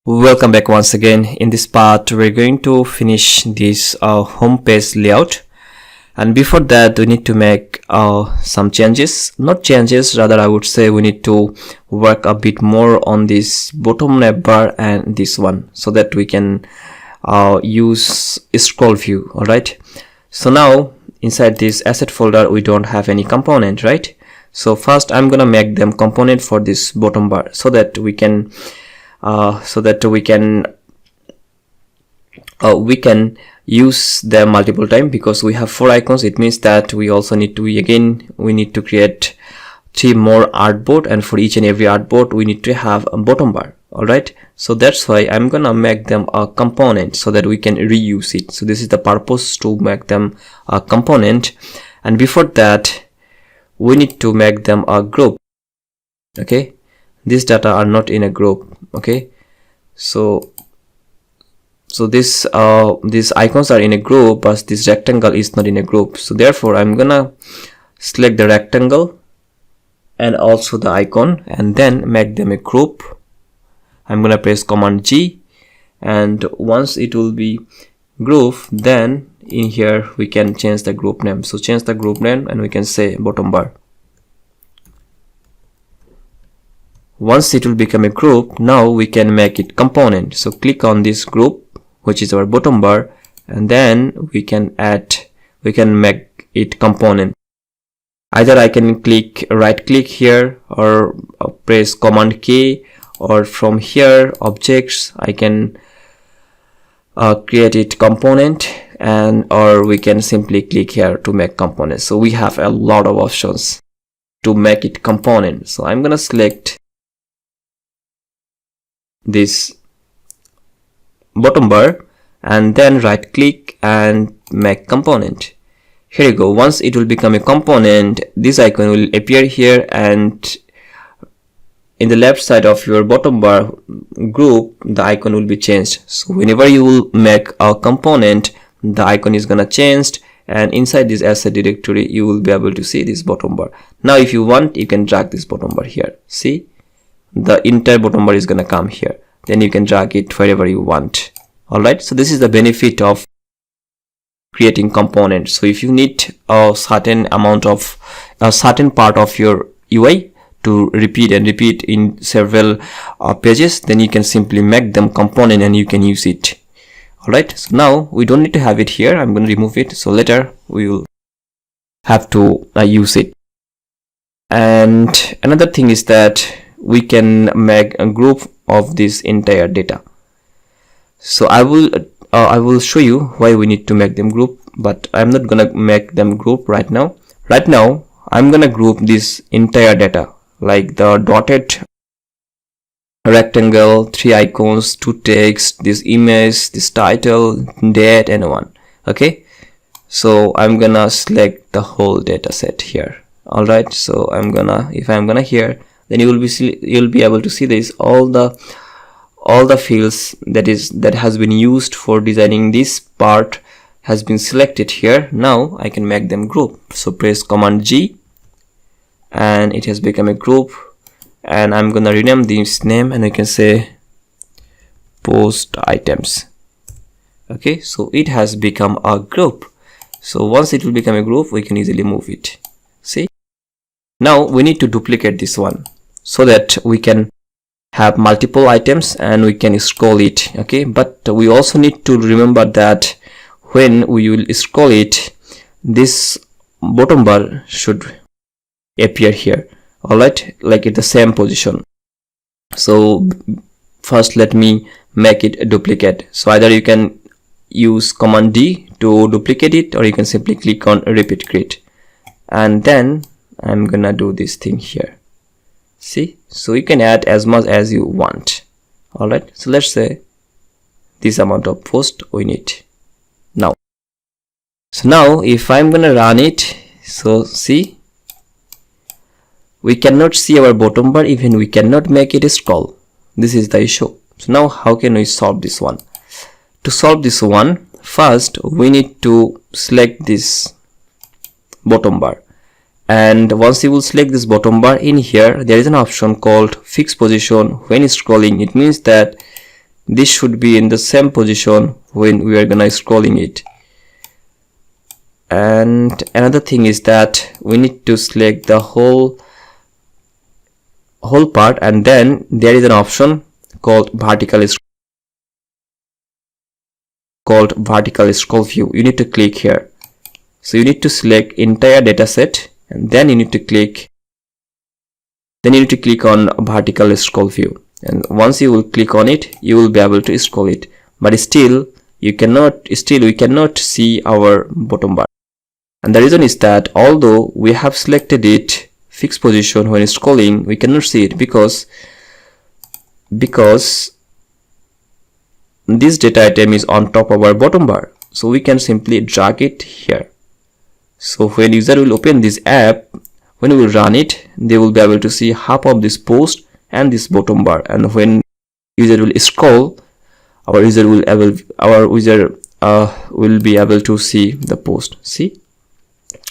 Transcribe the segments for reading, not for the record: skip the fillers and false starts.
Welcome back once again. In this part we're going to finish this home page layout, and before that we need to make some changes. Not changes, rather I would say we need to work a bit more on this bottom navbar and this one, so that we can use scroll view. Alright, so now inside this asset folder we don't have any component, right? So first I'm gonna make them component for this bottom bar, so that we can use them multiple times, because we have 4 icons. It means that we also need to need to create 3 more artboard, and for each and every artboard we need to have a bottom bar. All right, so that's why I'm gonna make them a component so that we can reuse it. So this is the purpose, to make them a component. And before that we need to make them a group. Okay, these data are not in a group. Okay, so these icons are in a group, but this rectangle is not in a group. So therefore I'm gonna select the rectangle and also the icon and then make them a group. I'm gonna press Command G, and once it will be group, then in here we can change the group name. So change the group name and we can say bottom bar. Once it will become a group, now we can make it component. So click on this group, which is our bottom bar, and then we can make it component. Either I can right click here, or press Command K, or from here objects I can create it component, or we can simply click here to make component. So we have a lot of options to make it component. So I'm gonna select this bottom bar and then right click and make component. Here you go. Once it will become a component, this icon will appear here, and in the left side of your bottom bar group the icon will be changed. So whenever you will make a component, the icon is gonna change, and inside this asset directory you will be able to see this bottom bar. Now if you want, you can drag this bottom bar here. See, the entire bottom bar is gonna come here, then you can drag it wherever you want. Alright, so this is the benefit of creating components. So if you need a certain part of your UI to repeat in several pages, then you can simply make them component and you can use it. Alright, so now we don't need to have it here. I'm going to remove it, so later we will have to use it. And another thing is that we can make a group of this entire data. So I will show you why we need to make them group, but I'm not gonna make them group right now. Right now I'm gonna group this entire data, like the dotted rectangle, 3 icons, 2 text, this image, this title, date, and 1. Okay, so I'm gonna select the whole data set here. All right, so if I'm gonna here, then you'll be able to see this all the fields that has been used for designing this part has been selected here. Now I can make them group. So press Command G, and it has become a group, and I'm gonna rename this name, and I can say post items. Okay, so it has become a group. So once it will become a group, we can easily move it. See, now we need to duplicate this one so that we can have multiple items and we can scroll it. Okay, but we also need to remember that when we will scroll it, this bottom bar should appear here. All right, like at the same position. So first let me make it a duplicate. So either you can use Command D to duplicate it, or you can simply click on repeat grid, and then I'm gonna do this thing here. See, so you can add as much as you want. All right, so let's say this amount of post we need now. So now if I'm gonna run it, so see, we cannot see our bottom bar, even we cannot make it a scroll. This is the issue. So now how can we solve this one? To solve this one, first we need to select this bottom bar, and once you will select this bottom bar, in here there is an option called fixed position when scrolling. It means that this should be in the same position when we are gonna scrolling it. And another thing is that we need to select the whole part, and then there is an option called vertical scroll view. You need to click here. So you need to select entire dataset, and then you need to click on vertical scroll view, and once you will click on it, you will be able to scroll it. But still we cannot see our bottom bar, and the reason is that although we have selected it fixed position when scrolling, we cannot see it because this data item is on top of our bottom bar. So we can simply drag it here. So when user will open this app, when we will run it, they will be able to see half of this post and this bottom bar, and when user will scroll, our user will be able to see the post. See,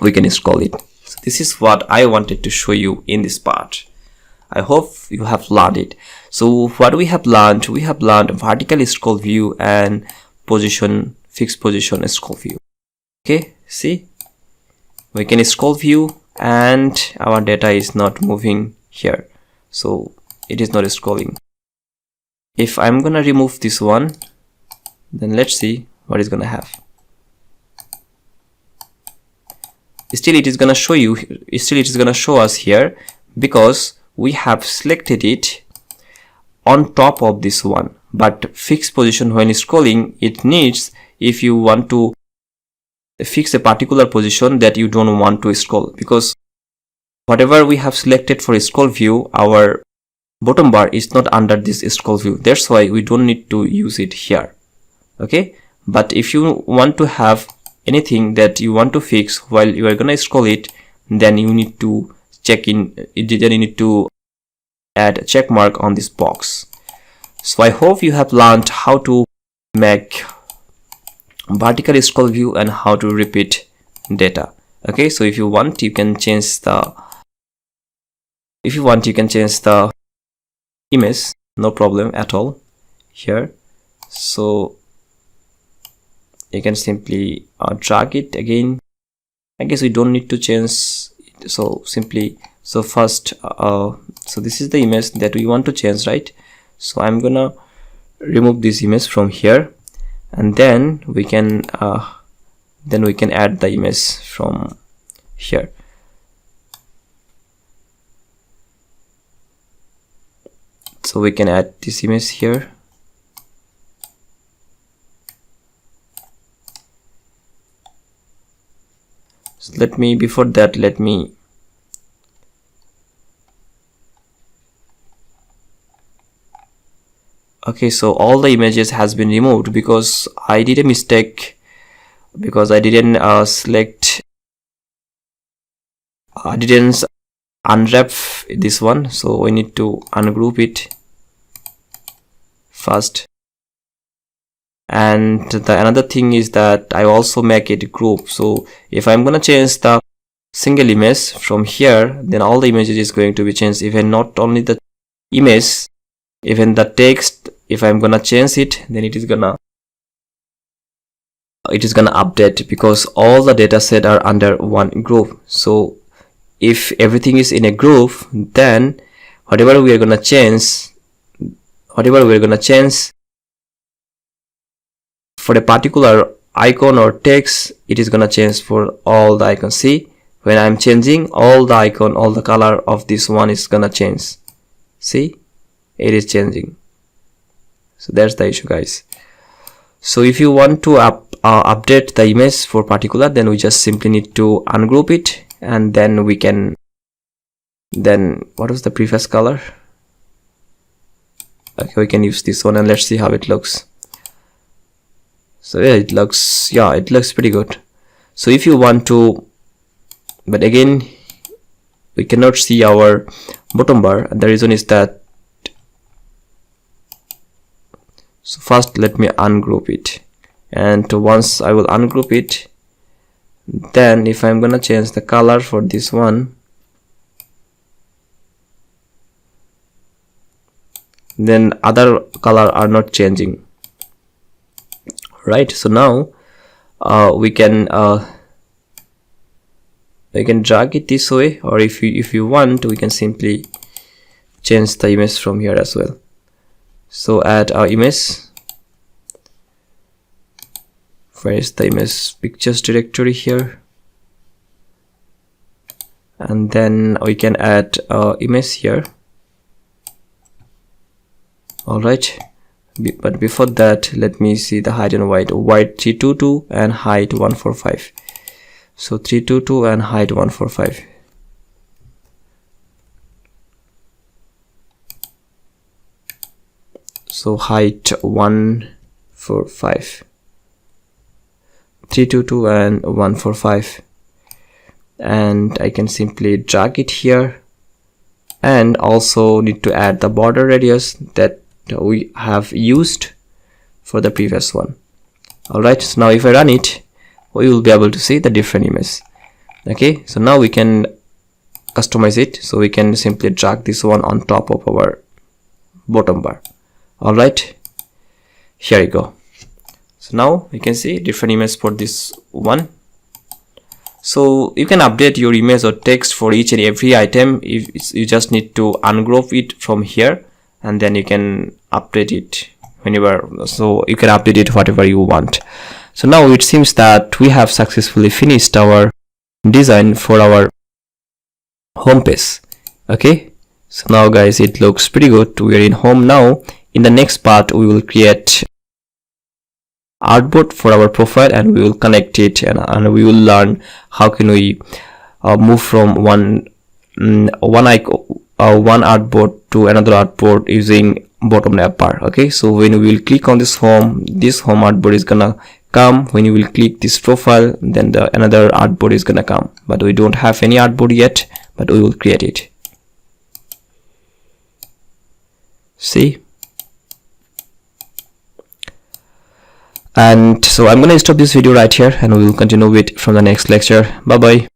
we can scroll it. So this is what I wanted to show you in this part. I hope you have learned it. So what we have learned vertical scroll view and fixed position scroll view. Okay, see, we can scroll view and our data is not moving here, so it is not scrolling. If I'm gonna remove this one, then let's see what is gonna have. Still it is gonna show us here because we have selected it on top of this one. But fixed position when scrolling, it needs, if you want to fix a particular position that you don't want to scroll, because whatever we have selected for scroll view, our bottom bar is not under this scroll view. That's why we don't need to use it here. Okay, but if you want to have anything that you want to fix while you are gonna scroll it, then you need to add a check mark on this box. So I hope you have learned how to make vertical scroll view and how to repeat data. Okay, so if you want, you can change the image, no problem at all here. So you can simply drag it again. I guess we don't need to change it. So first so this is the image that we want to change, right? So I'm gonna remove this image from here, and then we can add the image from here. So we can add this image here. So before that, let me okay, so all the images has been removed because I did a mistake, because I didn't unwrap this one, so we need to ungroup it first. And another thing is that I also make it group. So if I'm gonna change the single image from here, then all the images is going to be changed, even not only the image, even the text. If I'm gonna change it, then it is gonna update, because all the data set are under one group. So if everything is in a group, then whatever we are gonna change for a particular icon or text, it is gonna change for all the icons. See, when I'm changing all the icon, all the color of this one is gonna change. See, it is changing. So that's the issue, guys. So if you want to update the image for particular, then we just simply need to ungroup it, and then we can, what was the previous color? Okay, we can use this one, and let's see how it looks. So yeah, it looks pretty good. So if you want to, but again, we cannot see our bottom bar, and the reason is that, so first let me ungroup it, and once I will ungroup it, then if I'm gonna change the color for this one, then other color are not changing, right? So now we can drag it this way, or if you want, we can simply change the image from here as well. So add our image. Where is the image? Pictures directory here, and then we can add image here. All right, but before that, let me see the height and width. Width 322 and height 145. So 322 and height 145. So height 145, 322 and 145, and I can simply drag it here, and also need to add the border radius that we have used for the previous one. Alright, so now if I run it, we will be able to see the different image. Okay, so now we can customize it. So we can simply drag this one on top of our bottom bar. Alright, here you go. So now you can see different image for this one. So you can update your image or text for each and every item. If you just need to ungroup it from here, and then you can update it whenever. So you can update it whatever you want. So now it seems that we have successfully finished our design for our home page. Okay, so now guys, it looks pretty good. We are in home now. In the next part, we will create artboard for our profile, and we will connect it, and we will learn how can we move from one artboard to another artboard using bottom navbar. Okay, so when we will click on this home artboard is gonna come. When you will click this profile, then another artboard is gonna come, but we don't have any artboard yet, but we will create it. See, and so I'm gonna stop this video right here, and we will continue with from the next lecture. Bye bye.